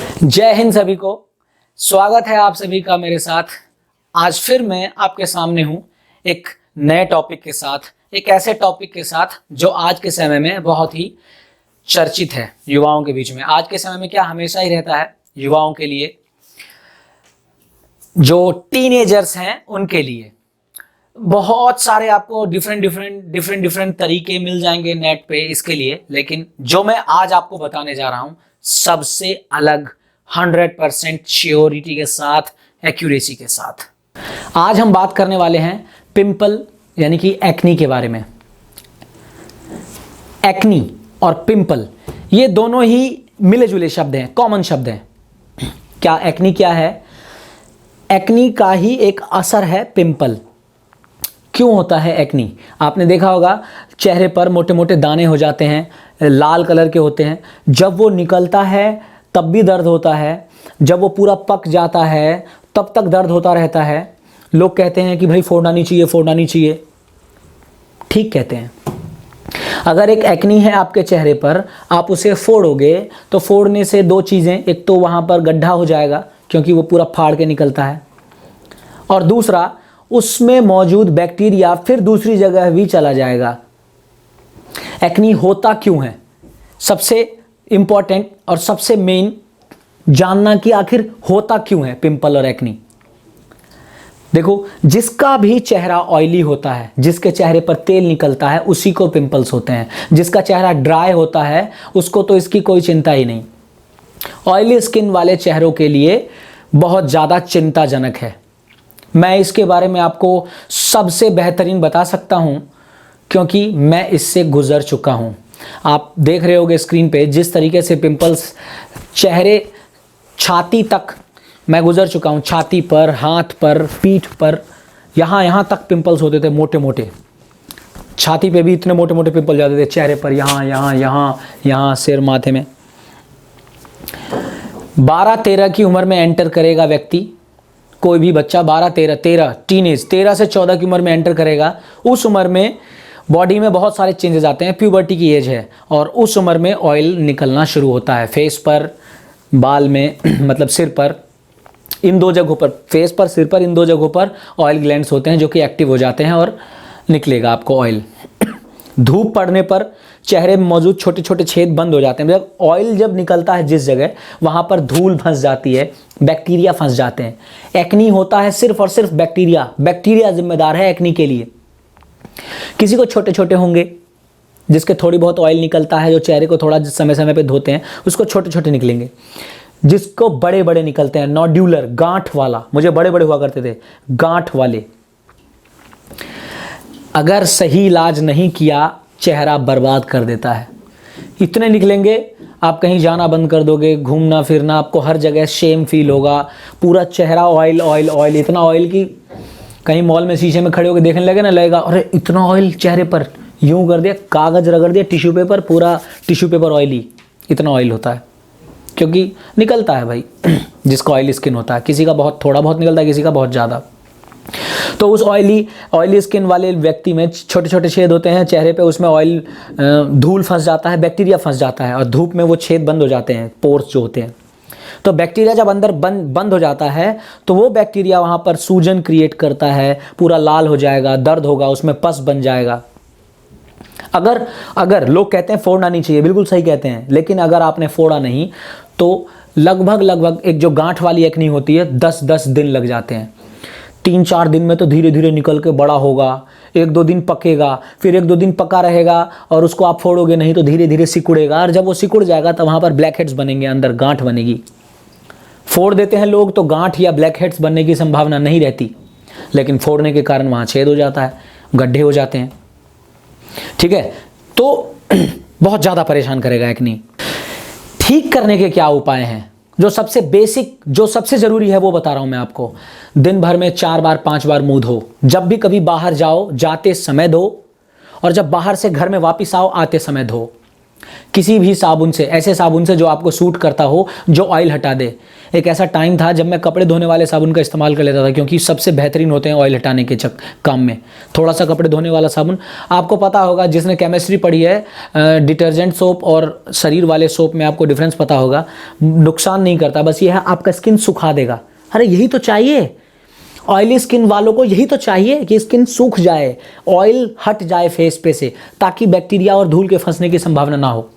जय हिंद सभी को। स्वागत है आप सभी का मेरे साथ। आज फिर मैं आपके सामने हूं एक नए टॉपिक के साथ, एक ऐसे टॉपिक के साथ जो आज के समय में बहुत ही चर्चित है युवाओं के बीच में। आज के समय में क्या हमेशा ही रहता है युवाओं के लिए, जो टीनेजर्स हैं उनके लिए बहुत सारे आपको डिफरेंट तरीके मिल जाएंगे नेट पे इसके लिए। लेकिन जो मैं आज आपको बताने जा रहा हूं सबसे अलग 100% श्योरिटी के साथ, एक्यूरेसी के साथ। आज हम बात करने वाले हैं पिंपल यानी कि एक्नी के बारे में। एक्नी और पिंपल ये दोनों ही मिले जुले शब्द हैं, कॉमन शब्द हैं। क्या एक्नी क्या है? एक्नी का ही एक असर है पिंपल। क्यों होता है एक्नी? आपने देखा होगा चेहरे पर मोटे मोटे दाने हो जाते हैं, लाल कलर के होते हैं। जब वो निकलता है तब भी दर्द होता है, जब वो पूरा पक जाता है तब तक दर्द होता रहता है। लोग कहते हैं कि भाई फोड़ना नहीं चाहिए, फोड़ना नहीं चाहिए। ठीक कहते हैं। अगर एक एक्नी है आपके चेहरे पर, आप उसे फोड़ोगे तो फोड़ने से दो चीज़ें, एक तो वहाँ पर गड्ढा हो जाएगा क्योंकि वो पूरा फाड़ के निकलता है, और दूसरा उसमें मौजूद बैक्टीरिया फिर दूसरी जगह भी चला जाएगा। एक्नी होता क्यों है? सबसे इंपॉर्टेंट और सबसे मेन जानना कि आखिर होता क्यों है पिंपल और एक्नी। देखो, जिसका भी चेहरा ऑयली होता है, जिसके चेहरे पर तेल निकलता है, उसी को पिंपल्स होते हैं। जिसका चेहरा ड्राई होता है उसको तो इसकी कोई चिंता ही नहीं। ऑयली स्किन वाले चेहरों के लिए बहुत ज़्यादा चिंताजनक है। मैं इसके बारे में आपको सबसे बेहतरीन बता सकता हूँ क्योंकि मैं इससे गुजर चुका हूँ। आप देख रहे होगे स्क्रीन पे जिस तरीके से पिंपल्स चेहरे, छाती तक मैं गुजर चुका हूँ। छाती पर, हाथ पर, पीठ पर, यहाँ तक पिंपल्स होते थे मोटे मोटे। छाती पे भी इतने मोटे मोटे पिंपल जाते थे, चेहरे पर यहाँ सिर, माथे में। 12-13 की उम्र में एंटर करेगा व्यक्ति, कोई भी बच्चा 12-13 टीनेज 13 से 14 की उम्र में एंटर करेगा। उस उम्र में बॉडी में बहुत सारे चेंजेस आते हैं। प्यूबर्टी की एज है और उस उम्र में ऑयल निकलना शुरू होता है फेस पर, बाल में मतलब सिर पर, इन दो जगहों पर, फेस पर, सिर पर, इन दो जगहों पर ऑयल ग्लैंड्स होते हैं जो कि एक्टिव हो जाते हैं और निकलेगा आपको ऑयल। धूप पड़ने पर चेहरे में मौजूद छोटे छोटे छेद बंद हो जाते हैं। मतलब ऑयल जब निकलता है जिस जगह, वहाँ पर धूल फंस जाती है, बैक्टीरिया फंस जाते हैं। एक्नी होता है सिर्फ और सिर्फ बैक्टीरिया जिम्मेदार है एक्नी के लिए। किसी को छोटे छोटे होंगे, जिसके थोड़ी बहुत ऑयल निकलता है, जो चेहरे को थोड़ा समय समय पे धोते हैं, उसको छोटे छोटे निकलेंगे। जिसको बड़े बड़े निकलते हैं, नोड्यूलर, गांठ वाला, मुझे बड़े बड़े हुआ करते थे गांठ वाले, अगर सही इलाज नहीं किया चेहरा बर्बाद कर देता है। इतने निकलेंगे, आप कहीं जाना बंद कर दोगे, घूमना फिरना, आपको हर जगह शेम फील होगा। पूरा चेहरा ऑयल ऑयल ऑयल, इतना ऑयल कि कहीं मॉल में शीशे में खड़े होकर देखने लगे ना, लगेगा अरे इतना ऑयल चेहरे पर, यूं कर दिया, कागज रगड़ दिया, टिश्यू पेपर, पूरा टिश्यू पेपर ऑयली। इतना ऑयल होता है क्योंकि निकलता है भाई जिसका ऑयली स्किन होता है। किसी का बहुत थोड़ा बहुत निकलता है, किसी का बहुत ज़्यादा। तो उस ऑयली स्किन वाले व्यक्ति में छोटे छोटे छेद होते हैं चेहरे पे, उसमें ऑयल, धूल फंस जाता है, बैक्टीरिया फंस जाता है और धूप में वो छेद बंद हो जाते हैं, पोर्स जो होते हैं। तो बैक्टीरिया जब अंदर बंद हो जाता है तो वो बैक्टीरिया वहाँ पर सूजन क्रिएट करता है, पूरा लाल हो जाएगा, दर्द होगा, उसमें पस बन जाएगा। अगर लोग कहते हैं फोड़ना नहीं चाहिए, बिल्कुल सही कहते हैं, लेकिन अगर आपने फोड़ा नहीं तो लगभग एक जो गांठ वाली एक्नी होती है 10-10 दिन लग जाते हैं। 3-4 दिन में तो धीरे धीरे निकल के बड़ा होगा, 1-2 दिन पकेगा, फिर 1-2 दिन पका रहेगा और उसको आप फोड़ोगे नहीं तो धीरे धीरे सिकुड़ेगा, और जब वो सिकुड़ जाएगा तो वहाँ पर ब्लैक हेड्स बनेंगे, अंदर गांठ बनेगी। फोड़ देते हैं लोग तो गांठ या ब्लैक हेड्स बनने की संभावना नहीं रहती, लेकिन फोड़ने के कारण वहाँ छेद हो जाता है, गड्ढे हो जाते हैं। ठीक है, तो बहुत ज़्यादा परेशान करेगा एक्नी। ठीक करने के क्या उपाय हैं? जो सबसे बेसिक, जो सबसे ज़रूरी है वो बता रहा हूँ मैं आपको। दिन भर में 4 बार 5 बार मुंह धो। जब भी कभी बाहर जाओ, जाते समय धो, और जब बाहर से घर में वापस आओ, आते समय धो। किसी भी साबुन से, ऐसे साबुन से जो आपको सूट करता हो, जो ऑयल हटा दे। एक ऐसा टाइम था जब मैं कपड़े धोने वाले साबुन का इस्तेमाल कर लेता था, क्योंकि सबसे बेहतरीन होते हैं ऑयल हटाने के काम में। थोड़ा सा कपड़े धोने वाला साबुन, आपको पता होगा जिसने केमिस्ट्री पढ़ी है, डिटर्जेंट सोप और शरीर वाले सोप में आपको डिफरेंस पता होगा। नुकसान नहीं करता, बस ये है आपका स्किन सुखा देगा। अरे यही तो चाहिए ऑयली स्किन वालों को, यही तो चाहिए कि स्किन सूख जाए, ऑयल हट जाए फेस पे से, ताकि बैक्टीरिया और धूल के फंसने की संभावना ना हो।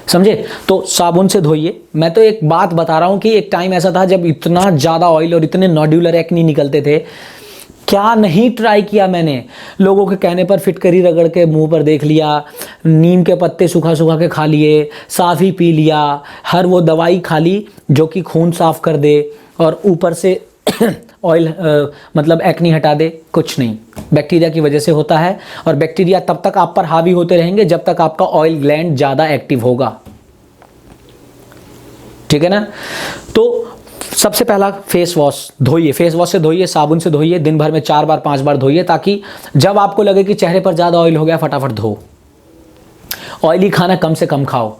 समझे? तो साबुन से धोइए। मैं तो एक बात बता रहा हूं कि एक टाइम ऐसा था जब इतना ज़्यादा ऑयल और इतने नॉड्यूलर एक्नी निकलते थे, क्या नहीं ट्राई किया मैंने। लोगों के कहने पर फिटकरी रगड़ के मुंह पर देख लिया, नीम के पत्ते सुखा सुखा के खा लिए, साफ़ी पी लिया, हर वो दवाई खा ली जो कि खून साफ कर दे और ऊपर से ऑयल मतलब एक्नी हटा दे। कुछ नहीं, बैक्टीरिया की वजह से होता है, और बैक्टीरिया तब तक आप पर हावी होते रहेंगे जब तक आपका ऑयल ग्लैंड ज़्यादा एक्टिव होगा। ठीक है ना? तो सबसे पहला फेस वॉश धोइए, फेस वॉश से धोइए, साबुन से धोइए, दिन भर में 4 बार 5 बार धोइए, ताकि जब आपको लगे कि चेहरे पर ज़्यादा ऑयल हो गया, फटाफट धो। ऑयली खाना कम से कम खाओ,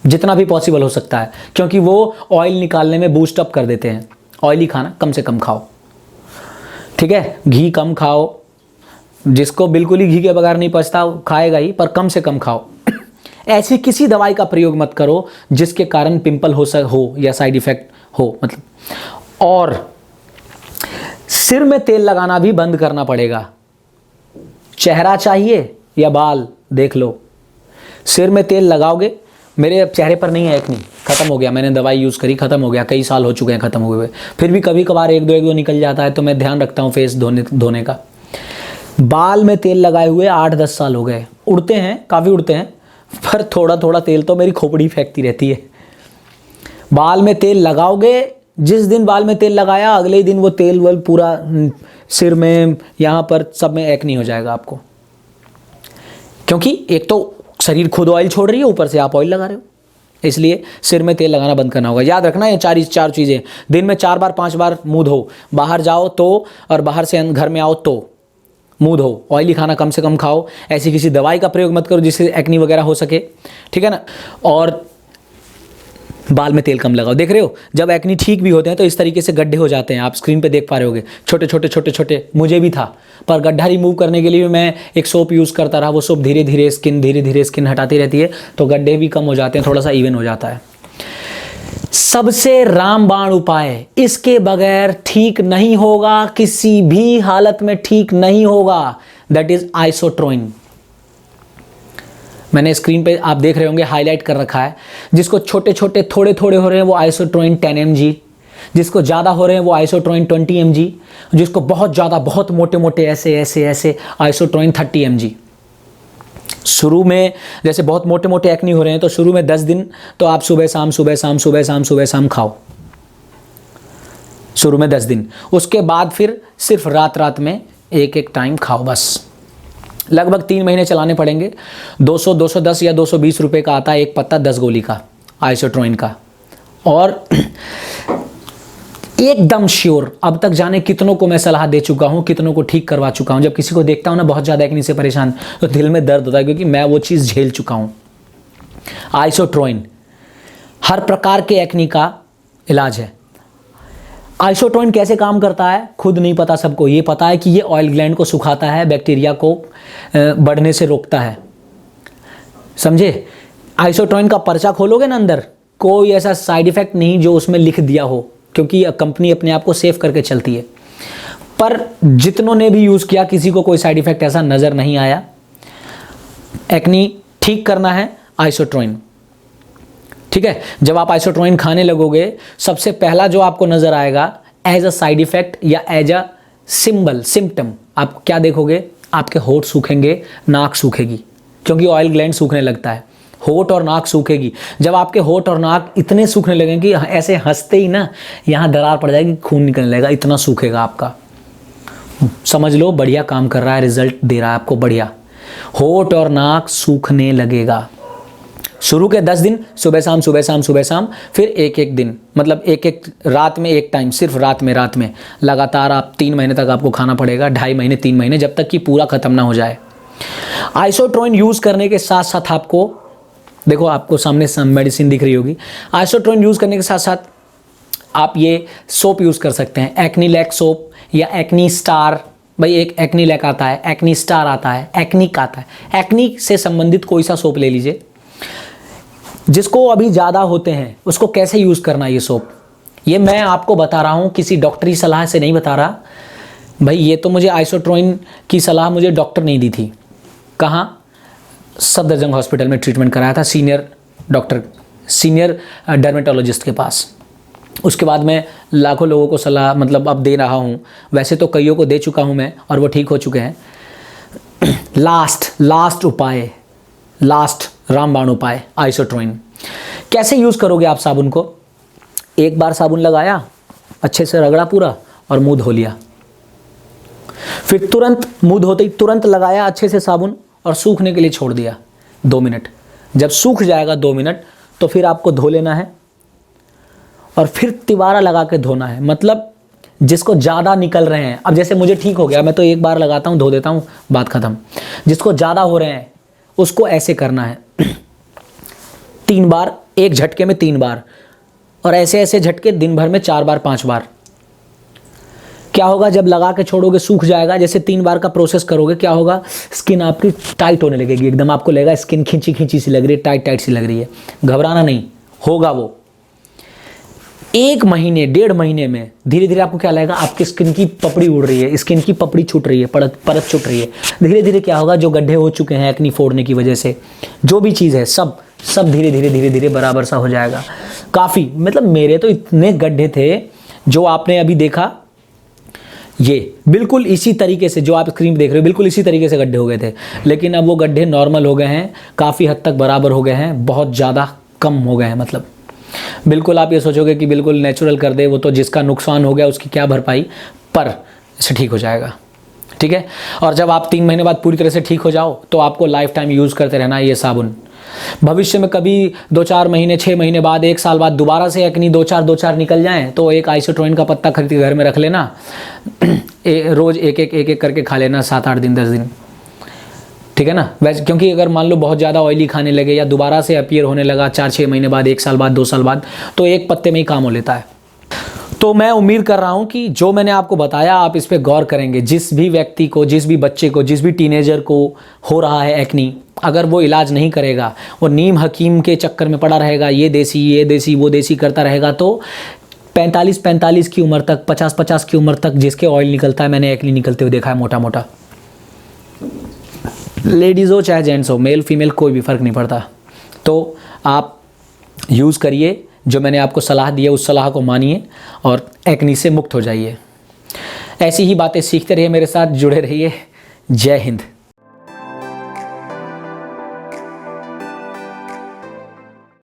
जितना भी पॉसिबल हो सकता है, क्योंकि वो ऑयल निकालने में बूस्ट अप कर देते हैं। ऑयली खाना कम से कम खाओ, ठीक है? घी कम खाओ, जिसको बिल्कुल ही घी के बगैर नहीं पचता खाएगा ही, पर कम से कम खाओ। ऐसी किसी दवाई का प्रयोग मत करो जिसके कारण पिंपल हो या साइड इफेक्ट हो, मतलब। और सिर में तेल लगाना भी बंद करना पड़ेगा। चेहरा चाहिए या बाल, देख लो। सिर में तेल लगाओगे, मेरे चेहरे पर नहीं है एक्नी, खत्म हो गया, मैंने दवाई यूज़ करी, खत्म हो गया, कई साल हो चुके हैं खत्म हुए हुए, फिर भी कभी कभार एक दो निकल जाता है, तो मैं ध्यान रखता हूँ फेस धोने का। बाल में तेल लगाए हुए 8-10 साल हो गए, उड़ते हैं, काफ़ी उड़ते हैं, पर थोड़ा थोड़ा तेल तो मेरी खोपड़ी फेंकती रहती है। बाल में तेल लगाओगे, जिस दिन बाल में तेल लगाया अगले ही दिन वो तेल वल पूरा सिर में, यहाँ पर सब में एक्नी हो जाएगा आपको, क्योंकि एक तो शरीर खुद ऑयल छोड़ रही है, ऊपर से आप ऑयल लगा रहे हो। इसलिए सिर में तेल लगाना बंद करना होगा। याद रखना ये चार चीज़ें, दिन में 4 बार 5 बार मुंह धो, बाहर जाओ तो, और बाहर से घर में आओ तो मुंह धो। ऑयली खाना कम से कम खाओ, ऐसी किसी दवाई का प्रयोग मत करो जिससे एक्नी वगैरह हो सके, ठीक है ना? और बाल में तेल कम लगाओ। देख रहे हो, जब एक्नी ठीक भी होते हैं तो इस तरीके से गड्ढे हो जाते हैं, आप स्क्रीन पे देख पा रहे होगे, छोटे छोटे। मुझे भी था, पर गड्ढा रिमूव करने के लिए भी मैं एक सोप यूज़ करता रहा। वो सोप धीरे धीरे स्किन हटाती रहती है, तो गड्ढे भी कम हो जाते हैं, थोड़ा सा इवन हो जाता है। सबसे रामबाण उपाय, इसके बगैर ठीक नहीं होगा, किसी भी हालत में ठीक नहीं होगा, दैट इज आइसोट्रोइन। मैंने स्क्रीन पे आप देख रहे होंगे हाईलाइट कर रखा है। जिसको छोटे छोटे थोड़े हो रहे हैं वो आइसोट्रोइन 10 mg, जिसको ज़्यादा हो रहे हैं वो आइसोट्रोइन 20 mg, जिसको बहुत ज़्यादा बहुत मोटे ऐसे आइसोट्रोइन 30 mg। शुरू में जैसे बहुत मोटे एक्नी हो रहे हैं तो शुरू में 10 दिन तो आप सुबह शाम खाओ, शुरू में 10 दिन। उसके बाद फिर सिर्फ रात में एक टाइम खाओ बस। लगभग 3 महीने चलाने पड़ेंगे। 210 या 220 रुपए का आता है एक पत्ता 10 गोली का आइसोट्रोइन का। और एकदम श्योर, अब तक जाने कितनों को मैं सलाह दे चुका हूं, कितनों को ठीक करवा चुका हूं। जब किसी को देखता हूं ना बहुत ज़्यादा एक्नी से परेशान, तो दिल में दर्द होता है, क्योंकि मैं वो चीज़ झेल चुका हूं। आइसोट्रोइन हर प्रकार के एक्नी का इलाज है। आइसोट्रोइन कैसे काम करता है खुद नहीं पता सबको, ये पता है कि ये ऑयल ग्लैंड को सुखाता है, बैक्टीरिया को बढ़ने से रोकता है, समझे? आइसोट्रोइन का पर्चा खोलोगे ना, अंदर कोई ऐसा साइड इफेक्ट नहीं जो उसमें लिख दिया हो, क्योंकि कंपनी अपने आप को सेव करके चलती है। पर जितनों ने भी यूज़ किया किसी को कोई साइड इफेक्ट ऐसा नज़र नहीं आया। एक्नी ठीक करना है आइसोट्रोइन, ठीक है? जब आप आइसोट्रोइन खाने लगोगे, सबसे पहला जो आपको नजर आएगा एज अ साइड इफेक्ट या एज अ सिम्टम, आप क्या देखोगे? आपके होठ सूखेंगे, नाक सूखेगी, क्योंकि ऑयल ग्लैंड सूखने लगता है। होठ और नाक सूखेगी। जब आपके होठ और नाक इतने सूखने लगेंगे कि ऐसे हंसते ही ना यहाँ दरार पड़ जाएगी, खून निकलने लगेगा, इतना सूखेगा आपका। समझ लो बढ़िया काम कर रहा है, रिजल्ट दे रहा है आपको बढ़िया। होठ और नाक सूखने लगेगा। शुरू के 10 दिन सुबह शाम, फिर एक दिन, मतलब एक रात में एक टाइम, सिर्फ रात में लगातार आप 3 महीने तक आपको खाना पड़ेगा, 2.5 महीने 3 महीने, जब तक कि पूरा खत्म ना हो जाए। आइसोट्रोइन यूज़ करने के साथ साथ आपको, देखो आपको सामने मेडिसिन दिख रही होगी, आइसोट्रोइन यूज़ करने के साथ साथ आप ये सोप यूज़ कर सकते हैं, एक्नीलैक सोप या एक्नी स्टार। भाई एक एक्नीलैक आता है, एक्नी स्टार आता है, एक्निक आता है। एक्नी से संबंधित कोई सा सोप ले लीजिए। जिसको अभी ज़्यादा होते हैं उसको कैसे यूज़ करना ये सोप, ये मैं आपको बता रहा हूँ, किसी डॉक्टरी सलाह से नहीं बता रहा भाई। ये तो मुझे आइसोट्रोइन की सलाह मुझे डॉक्टर नहीं दी थी। कहाँ? सफदरजंग हॉस्पिटल में ट्रीटमेंट कराया था, सीनियर डॉक्टर, सीनियर डर्मेटोलॉजिस्ट के पास। उसके बाद मैं लाखों लोगों को सलाह मतलब अब दे रहा हूँ, वैसे तो कईयों को दे चुका हूँ मैं और वो ठीक हो चुके हैं। लास्ट उपाय, लास्ट रामबाण उपाय आइसोट्रोइन। कैसे यूज़ करोगे आप साबुन को? एक बार साबुन लगाया, अच्छे से रगड़ा पूरा और मुंह धो लिया, फिर तुरंत मुंह धोते ही तुरंत लगाया अच्छे से साबुन और सूखने के लिए छोड़ दिया 2 मिनट। जब सूख जाएगा 2 मिनट तो फिर आपको धो लेना है और फिर तिबारा लगा के धोना है। मतलब जिसको ज़्यादा निकल रहे हैं, अब जैसे मुझे ठीक हो गया, मैं तो एक बार लगाता हूँ, धो देता हूँ, बात ख़त्म। जिसको ज़्यादा हो रहे हैं उसको ऐसे करना है 3 बार, एक झटके में 3 बार, और ऐसे ऐसे झटके दिन भर में 4 बार 5 बार। क्या होगा जब लगा के छोड़ोगे, सूख जाएगा। जैसे 3 बार का प्रोसेस करोगे, क्या होगा, स्किन आपकी टाइट होने लगेगी एकदम, आपको लगेगा स्किन खींची खींची सी लग रही है, टाइट टाइट सी लग रही है। घबराना नहीं, होगा वो। 1 महीने 1.5 महीने में धीरे धीरे आपको क्या लगेगा, आपकी स्किन की पपड़ी उड़ रही है, स्किन की पपड़ी छूट रही है, परत छूट रही है। धीरे धीरे क्या होगा, जो गड्ढे हो चुके हैं एक्नी फोड़ने की वजह से, जो भी चीज़ है सब धीरे धीरे बराबर सा हो जाएगा। काफ़ी, मतलब मेरे तो इतने गड्ढे थे जो आपने अभी देखा, ये बिल्कुल इसी तरीके से जो आप स्क्रीन पे देख रहे हो, बिल्कुल इसी तरीके से गड्ढे हो गए थे। लेकिन अब वो गड्ढे नॉर्मल हो गए हैं, काफ़ी हद तक बराबर हो गए हैं, बहुत ज़्यादा कम हो गए हैं। मतलब बिल्कुल आप ये सोचोगे कि बिल्कुल नेचुरल कर दे, वो तो जिसका नुकसान हो गया उसकी क्या भरपाई, पर इसे ठीक हो जाएगा। ठीक है। और जब आप 3 महीने बाद पूरी तरह से ठीक हो जाओ तो आपको लाइफ टाइम यूज़ करते रहना है ये साबुन। भविष्य में कभी 2-4 महीने, 6 महीने बाद, 1 साल बाद दोबारा से एक्नी 2-4 निकल जाएं तो एक आइसोट्रोइन का पत्ता खरीद के घर में रख लेना, रोज़ एक करके खा लेना 7-8 दिन 10 दिन। ठीक है ना। वैसे क्योंकि अगर मान लो बहुत ज़्यादा ऑयली खाने लगे या दोबारा से अपीयर होने लगा 4-6 महीने बाद, 1 साल बाद, 2 साल बाद, तो एक पत्ते में ही काम हो लेता है। तो मैं उम्मीद कर रहा हूं कि जो मैंने आपको बताया आप इस पे गौर करेंगे। जिस भी व्यक्ति को, जिस भी बच्चे को, जिस भी टीनेजर को हो रहा है एक्नी, अगर वो इलाज नहीं करेगा, वो नीम हकीम के चक्कर में पड़ा रहेगा, ये देसी वो देसी करता रहेगा, तो 45 की उम्र तक, 50 की उम्र तक जिसके ऑयल निकलता है, मैंने एक्नी निकलते हुए देखा है मोटा मोटा। लेडीज़ हो चाहे जेंट्स हो, मेल फीमेल कोई भी फ़र्क नहीं पड़ता। तो आप यूज़ करिए, जो मैंने आपको सलाह दी है उस सलाह को मानिए और एक्नी से मुक्त हो जाइए। ऐसी ही बातें सीखते रहिए, मेरे साथ जुड़े रहिए। जय हिंद।